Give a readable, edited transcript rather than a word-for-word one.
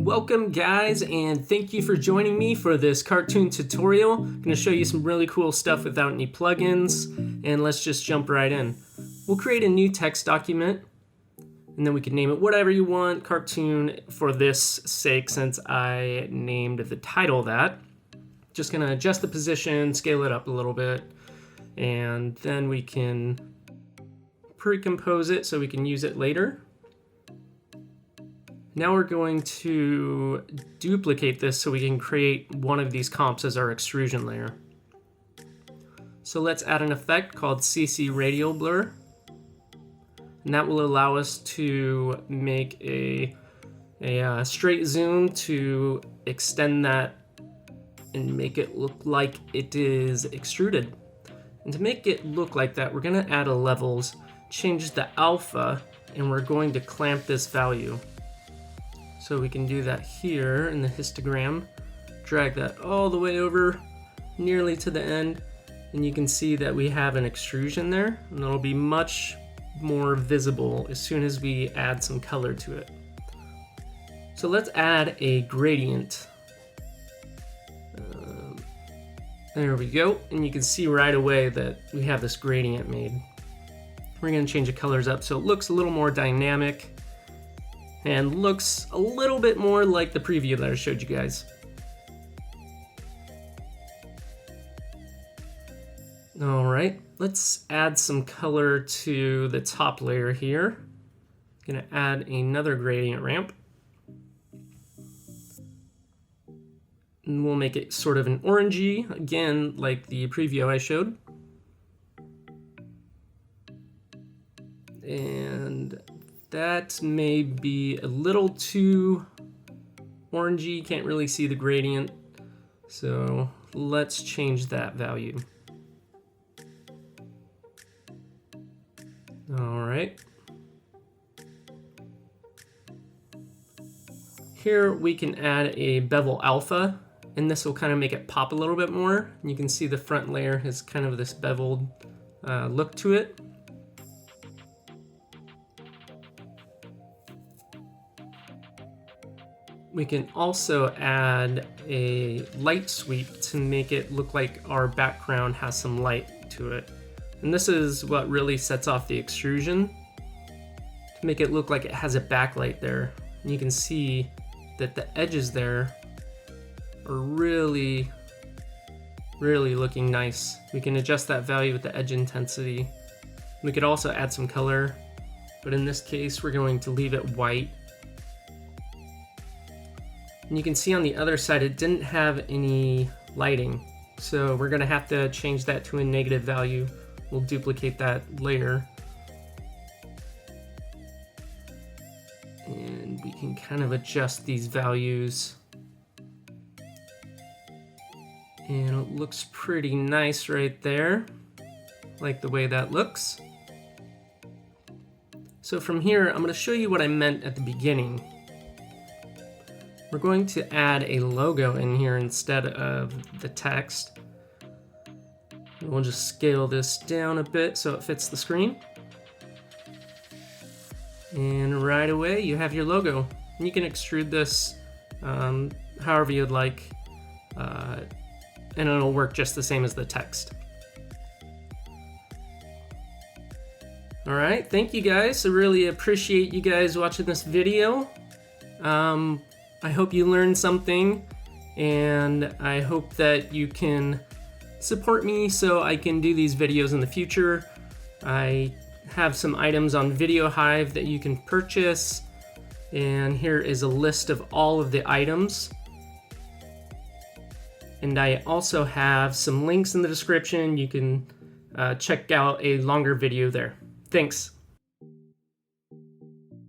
Welcome guys, and thank you for joining me for this cartoon tutorial. I'm going to show you some really cool stuff without any plugins, and let's just jump right in. We'll create a new text document, and then we can name it whatever you want, cartoon for this sake since I named the title that. Just going to adjust the position, scale it up a little bit, and then we can pre-compose it so we can use it later. Now we're going to duplicate this so we can create one of these comps as our extrusion layer. So let's add an effect called CC Radial Blur. And that will allow us to make a straight zoom to extend that and make it look like it is extruded. And to make it look like that, we're going to add a levels, change the alpha, and we're going to clamp this value. So we can do that here in the histogram, drag that all the way over nearly to the end, and you can see that we have an extrusion there, and it'll be much more visible as soon as we add some color to it. So let's add a gradient. There we go, and you can see right away that we have this gradient made. We're going to change the colors up so it looks a little more dynamic and looks a little bit more like the preview that I showed you guys. All right, let's add some color to the top layer here. I'm gonna add another gradient ramp. And we'll make it sort of an orangey, again, like the preview I showed. And that may be a little too orangey, can't really see the gradient. So let's change that value. All right. Here we can add a bevel alpha, and this will kind of make it pop a little bit more. You can see the front layer has kind of this beveled look to it. We can also add a light sweep to make it look like our background has some light to it. And this is what really sets off the extrusion, to make it look like it has a backlight there. And you can see that the edges there are really looking nice. We can adjust that value with the edge intensity. We could also add some color, but in this case we're going to leave it white. And you can see on the other side it didn't have any lighting, so we're going to have to change that to a negative value. We'll duplicate that layer. And we can kind of adjust these values. And it looks pretty nice right there. Like the way that looks. So from here, I'm going to show you what I meant at the beginning. We're going to add a logo in here instead of the text. We'll just scale this down a bit so it fits the screen. And right away you have your logo. And you can extrude this however you'd like, and it'll work just the same as the text. Alright, thank you guys. I really appreciate you guys watching this video. I hope you learned something, and I hope that you can support me so I can do these videos in the future. I have some items on Video Hive that you can purchase, and here is a list of all of the items. And I also have some links in the description. You can check out a longer video there. Thanks.